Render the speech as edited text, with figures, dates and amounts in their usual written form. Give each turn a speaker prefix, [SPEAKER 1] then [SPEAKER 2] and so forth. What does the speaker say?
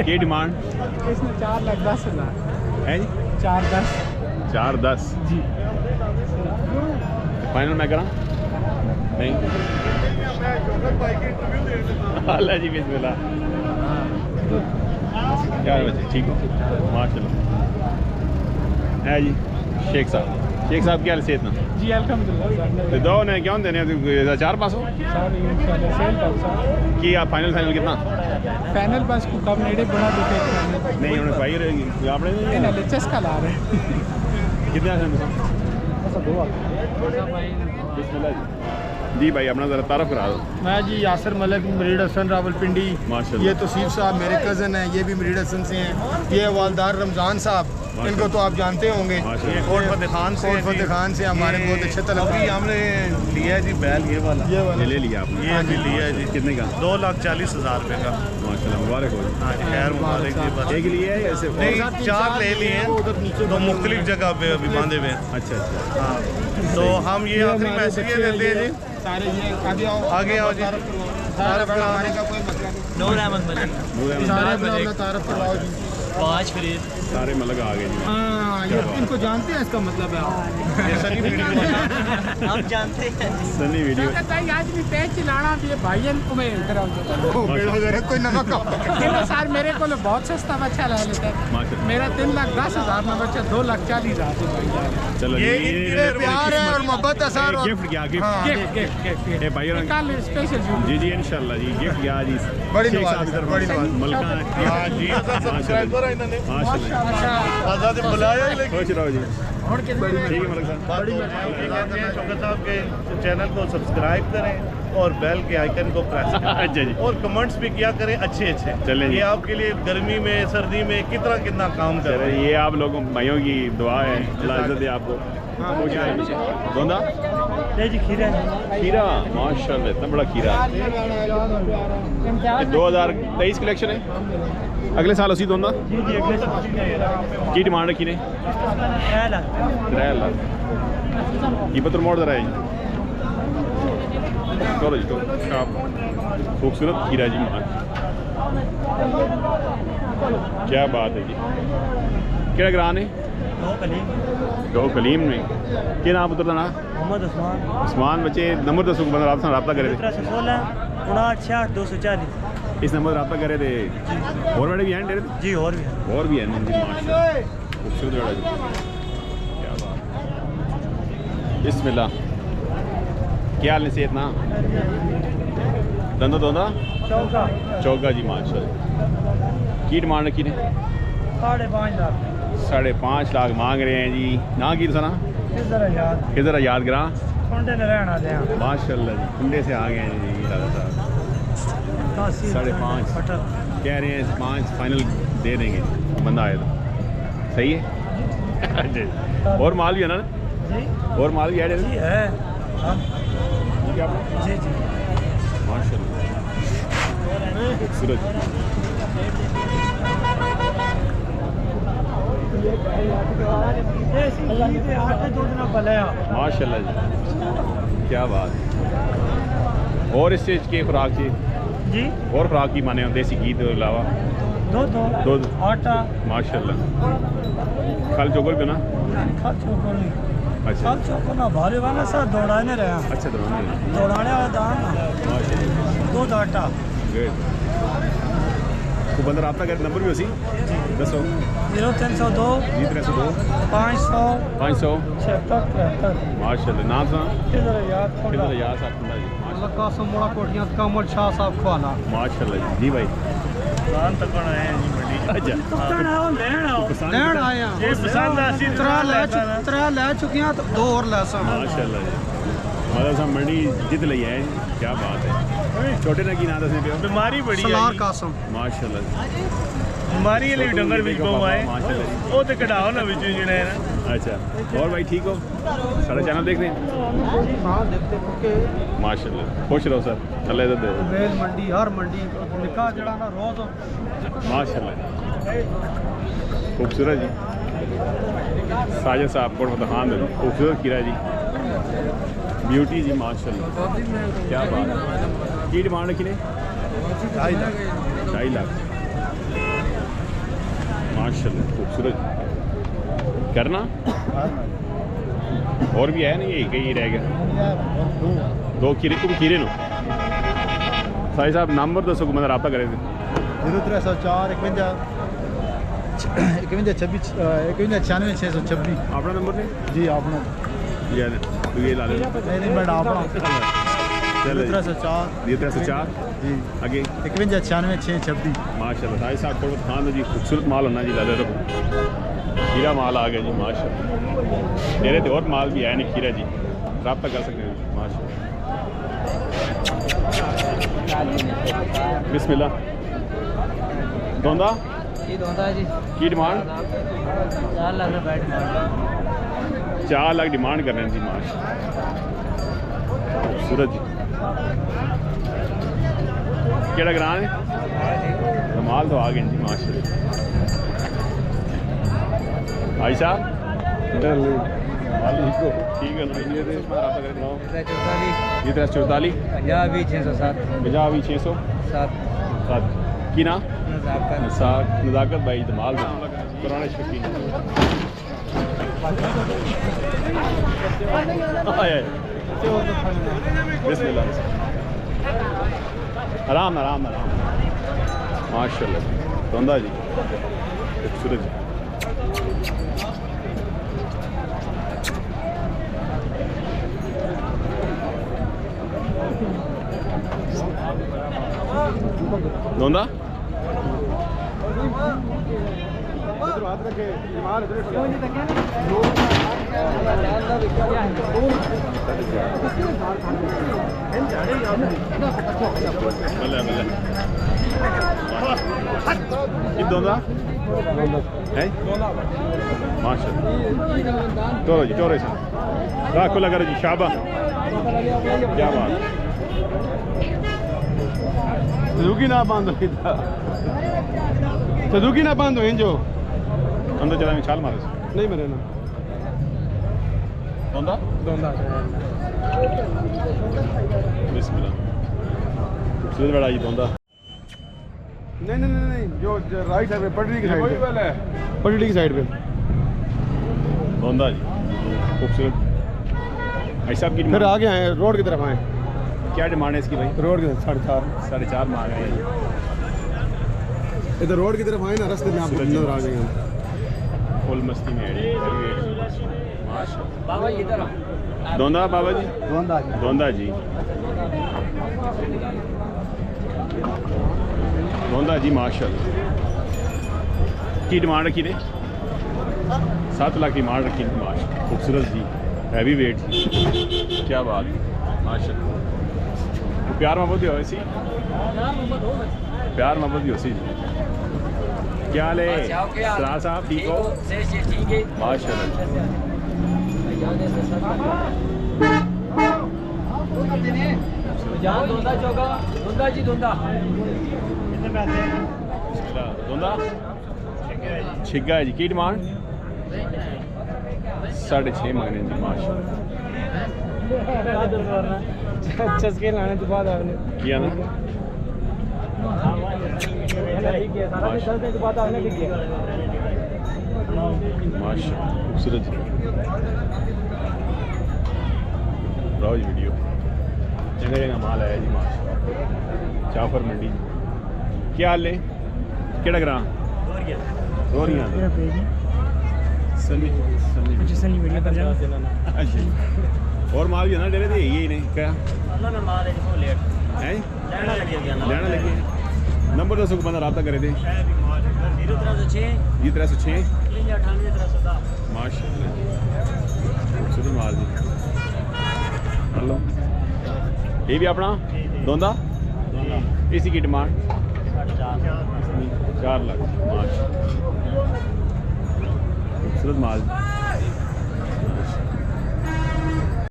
[SPEAKER 1] की डिमांड
[SPEAKER 2] इसमें 4,10,000
[SPEAKER 1] है जी?
[SPEAKER 2] 4,10
[SPEAKER 1] 4,10
[SPEAKER 2] जी।
[SPEAKER 1] फाइनल मैं करा नहीं। अल्लाह जी बिस्मिल्लाह। क्या है बच्चे ठीक हो माशाल्लाह। है जी शेख साहब क्या हाल से इतना
[SPEAKER 2] जी अल्हम्दुलिल्लाह।
[SPEAKER 1] दो ने क्या देने चार पास हो कि आप फाइनल कितना
[SPEAKER 2] फाइनल बस को कब नेड़े बड़ा दिखे
[SPEAKER 1] नहीं उन्होंने पाई रहेगी आपने
[SPEAKER 2] चस्का ला रहे
[SPEAKER 1] कितने बिस्मिल्लाह जी भाई अपना ज़रा तारफ़ करा दो।
[SPEAKER 3] मैं जी यासिर मलिक मरीड हसन रावलपिंडी।
[SPEAKER 1] माशाल्लाह।
[SPEAKER 3] ये तौसीफ साहब मेरे कज़न हैं, ये भी मरीड हसन से हैं। ये वालदार रमज़ान साहब, इनको तो आप जानते होंगे।
[SPEAKER 4] कोट फतेह खान से
[SPEAKER 3] हमारे बहुत अच्छे तलब।
[SPEAKER 4] हमने लिया है जी बैल ये वाला
[SPEAKER 1] ये ले लिया आपने?
[SPEAKER 4] ये भी लिया है जी।
[SPEAKER 1] कितने का?
[SPEAKER 4] 2,40,000 रुपये का।
[SPEAKER 1] माशाल्लाह मुबारक हो।
[SPEAKER 4] हाँ जी खैर मुबारक जी। बस
[SPEAKER 1] एक लिए है ऐसे
[SPEAKER 4] नहीं 4 ले लिए हैं तो मुख्तलिफ जगह पे अभी बांधे हुए हैं।
[SPEAKER 1] अच्छा अच्छा
[SPEAKER 4] हाँ तो हम ये आखिरी मैसेज ये देते हैं जी
[SPEAKER 3] सारे ये आगे आओ
[SPEAKER 4] जी
[SPEAKER 3] सारे बनाने का कोई मतलब नहीं।
[SPEAKER 5] नूर अहमद मलिक
[SPEAKER 3] सारे अपना तारफ करवाओ जी।
[SPEAKER 5] पाँच फरीद
[SPEAKER 1] सारे मलक आ गए जी।
[SPEAKER 3] हाँ ये इनको जानते हैं इसका मतलब है आप।
[SPEAKER 4] ये सनी वीडियो
[SPEAKER 5] हम जानते हैं।
[SPEAKER 1] सनी वीडियो
[SPEAKER 2] आज भी पेज चलाना भी भाई तुम्हें
[SPEAKER 3] कोई नमक
[SPEAKER 2] सर मेरे को बहुत सस्ता बच्चा ले लेते हैं।
[SPEAKER 1] माशाल्लाह।
[SPEAKER 2] मेरा 3,10,000 में बच्चा 2,40,000
[SPEAKER 1] चलो
[SPEAKER 4] ये इनके
[SPEAKER 3] प्यार है और मोहब्बत है सर।
[SPEAKER 1] गिफ्ट क्या गिफ्ट ए भाई
[SPEAKER 2] कल स्पेशल
[SPEAKER 1] जी जी इंशाल्लाह जी गिफ्ट क्या जी
[SPEAKER 3] बड़ी
[SPEAKER 1] शेख
[SPEAKER 3] नवाज
[SPEAKER 1] साहब की तरफ
[SPEAKER 3] बड़ी नवाज।
[SPEAKER 1] मलका
[SPEAKER 4] हाँ जी सब्सक्राइबर है इन्होंने
[SPEAKER 1] माशाल्लाह
[SPEAKER 4] आजाद बुलाया ही लेकिन
[SPEAKER 1] खुश रहो जी ठीक है मलक साहब।
[SPEAKER 4] शौकत साहब के चैनल को सब्सक्राइब करें और बेल के आइकन को प्रेस करें
[SPEAKER 1] अच्छा जी
[SPEAKER 4] और कमेंट्स भी किया करें अच्छे
[SPEAKER 1] चलें जी।
[SPEAKER 4] ये आपके लिए गर्मी में सर्दी में कितना काम कर रहे हैं।
[SPEAKER 1] ये आप लोगों भाइयों की दुआ है अल्लाह इज्जत दे आपको। खुश रहे पीछे दोंदा
[SPEAKER 5] जी खीरा
[SPEAKER 1] खीरा माशाल्लाह इतना बड़ा खीरा 2023 कलेक्शन है अगले साल उसी दोंदा की डिमांड रखी ने 3 लाख ये पत्र मोड़ जरा है चलो जी तो खूबसूरत खीरा जी क्या बात है जी क्या ग्रान है दो कलीम में क्या नाम पुत्र ना
[SPEAKER 5] मोहम्मद
[SPEAKER 1] उस्मान बच्चे नंबर दसो बंदा रब्ता करे थे
[SPEAKER 5] 16
[SPEAKER 1] इस नंबर रब्ता करे थे और बड़े भी हैं डेरे
[SPEAKER 5] जी और भी
[SPEAKER 1] हैं जी माशाल्लाह खूबसूरत बड़ा जी क्या बात बिस्मिल्लाह क्या हाल से इतना दोंदा चौका जी माशाल्लाह की डिमांड रखी ने 5.5 लाख मांग रहे हैं जी ना की सना किधर याद करा माशाल्लाह जी कुंडे से आ गए हैं जी दादा साहब 5.5 कह रहे हैं 5 फाइनल दे देंगे बंदा आए तो सही है और माल भी है ना और माल भी है
[SPEAKER 5] जी है
[SPEAKER 1] जी जी माशाल्लाह खूबसूरत माशाल्लाह जी क्या बात और इस चीज़ की खुराक जी और खुराक की माने देसी घी के अलावा दूध
[SPEAKER 5] आटा
[SPEAKER 1] माशाल्लाह खल चोकर क्यों ना अच्छा
[SPEAKER 5] ना भारे वाला सा दौड़ाने रहे
[SPEAKER 1] अच्छा
[SPEAKER 5] दौड़ाने वाला दान दूध आटा
[SPEAKER 1] तो बंदर आपका कर नंबर भी उसी दसो
[SPEAKER 5] 0302
[SPEAKER 1] जी 302
[SPEAKER 5] 500
[SPEAKER 1] 500
[SPEAKER 5] 76
[SPEAKER 1] माशाल्लाह नाम सा
[SPEAKER 5] किधर याद
[SPEAKER 1] साहब जी
[SPEAKER 3] कासम मोड़ा कोठियां कमल शाह साहब खवाना
[SPEAKER 1] माशाल्लाह जी भाई
[SPEAKER 4] दुकान तक आए हैं जी मंडी
[SPEAKER 1] अच्छा
[SPEAKER 3] लेन आए हैं
[SPEAKER 4] ये पसंद आसी
[SPEAKER 3] 3 ले चुकियां तो 2 और ले सा
[SPEAKER 1] माशाल्लाह जी मतलब सब मंडी जीत ली है क्या बात है छोटे ना की ना दसने पे
[SPEAKER 4] बीमारी बड़ी
[SPEAKER 3] सलार
[SPEAKER 4] है
[SPEAKER 3] कासम
[SPEAKER 1] माशाल्लाह जी
[SPEAKER 4] बीमारी है लिए डंगर भी को आए
[SPEAKER 1] माशाल्लाह जी
[SPEAKER 4] वो तो कढ़ाओ ना बिच जिने ना
[SPEAKER 1] अच्छा और भाई ठीक हो सारा चैनल देख रहे हैं
[SPEAKER 3] हाँ देखते के
[SPEAKER 1] माशाल्लाह खुश रहो सर अल्लाह इज्जत दे
[SPEAKER 3] रेल मंडी हर मंडी निकाह जड़ा ना रोज
[SPEAKER 1] माशाल्लाह खूबसूरत जी साजिद साहब को खान खूबसूरत कीरा जी ब्यूटी जी माशाल्लाह क्या बात है की डिमांड रखी ने 2.5 लाख माशाल्लाह खूबसूरत करना और भी है ना ये कहीं रह गया 2 खीरे तुम खीरे नो साई साहब नंबर दसो को मैं रब्ता करे थे
[SPEAKER 3] 0304 51 26 96 626
[SPEAKER 1] अपना नंबर ने
[SPEAKER 3] जी आपने
[SPEAKER 1] ये ला ले
[SPEAKER 3] नहीं मैं आपना
[SPEAKER 1] चलो
[SPEAKER 3] 0304
[SPEAKER 1] 304
[SPEAKER 3] जी
[SPEAKER 1] आगे
[SPEAKER 3] 51 96 626
[SPEAKER 1] माशाल्लाह साई साहब को खान जी खूबसूरत माल होना जी ला ले खीरा माल आ गया जी माशाल्लाह मेरे तो और माल भी है नहीं खीरा जी रब्ता कर सकते हैं माशाल्लाह बिस्मिल्लाह दोंदा
[SPEAKER 5] ये दोंदा जी
[SPEAKER 1] की डिमांड
[SPEAKER 5] 4 लाख रुपए डिमांड
[SPEAKER 1] 4 लाख डिमांड कर रहे हैं जी माशाल्लाह खूबसूरत जी केड़ा ग्रां है माल तो आ गए जी माशाल्लाह भाई साहब ठीक है ये 344 50 607 की ना नज़ाकत भाई धमाल पुराने शौकीन बिस्मिल्लाह आराम आराम आराम माशाल्लाह दोंदा जी खूबसूरत जी दोंदा दोंदा है माशाल्लाह चलो जी चौरे से राखो लगा जी शाबा क्या बात
[SPEAKER 3] सदुकी ना बंद सदुकी ना बंद हो जो
[SPEAKER 1] अंदर चला में छाल मारे
[SPEAKER 3] नहीं मरे ना
[SPEAKER 1] दोंदा बिस्मिल्लाह खूबसूरत बड़ा जी दोंदा
[SPEAKER 3] नहीं जो राइट साइड पे पटरी की साइड पे पटरी की साइड पे
[SPEAKER 1] दोंदा जी खूबसूरत भाई साहब की
[SPEAKER 3] फिर आगे आए रोड की तरफ आए
[SPEAKER 1] क्या डिमांड है इसकी भाई
[SPEAKER 3] रोड की तरफ 4.5
[SPEAKER 1] 4.5 मांग रहे हैं
[SPEAKER 3] इधर रोड की तरफ आए ना रास्ते में आपको नजर आ जाएंगे
[SPEAKER 1] फुल मस्ती में है माशाल्लाह दोंदा बाबा जी दोंदा जी दोंदा जी माशाल्लाह की डिमांड रखी ने 7 लाख की डिमांड रखी माशाल्लाह खूबसूरत जी हैवी वेट क्या बात माशाल्लाह प्यार मोहब्बत हो सी प्यार मोहब्बत हो सी क्या ले सरा साहब ठीक हो माशाल्लाह दोंदा छिग्गा है जी की डिमांड 6.5 मांगने जी माशाल्लाह
[SPEAKER 5] चस्के लाने के बाद आपने
[SPEAKER 1] किया ना माशाल्लाह खूबसूरत जी रोज वीडियो जगह जगह माल आया जी माशाल्लाह जाफर मंडी क्या हाल है केड़ा ग्रां रोरियां
[SPEAKER 5] सनी वीडियो कर जाना
[SPEAKER 1] अच्छा और माल भी है ना डेरे दे यही नहीं क्या
[SPEAKER 5] माल है वो लेट
[SPEAKER 1] है
[SPEAKER 5] लेना
[SPEAKER 1] लगे नंबर दसो को बंदा रब्ता करे दे
[SPEAKER 5] 0306
[SPEAKER 1] 306
[SPEAKER 5] 98
[SPEAKER 1] माशाल्लाह खूबसूरत माल जी हेलो ये भी अपना दोंदा इसी की डिमांड 4 लाख माशाल्लाह खूबसूरत माल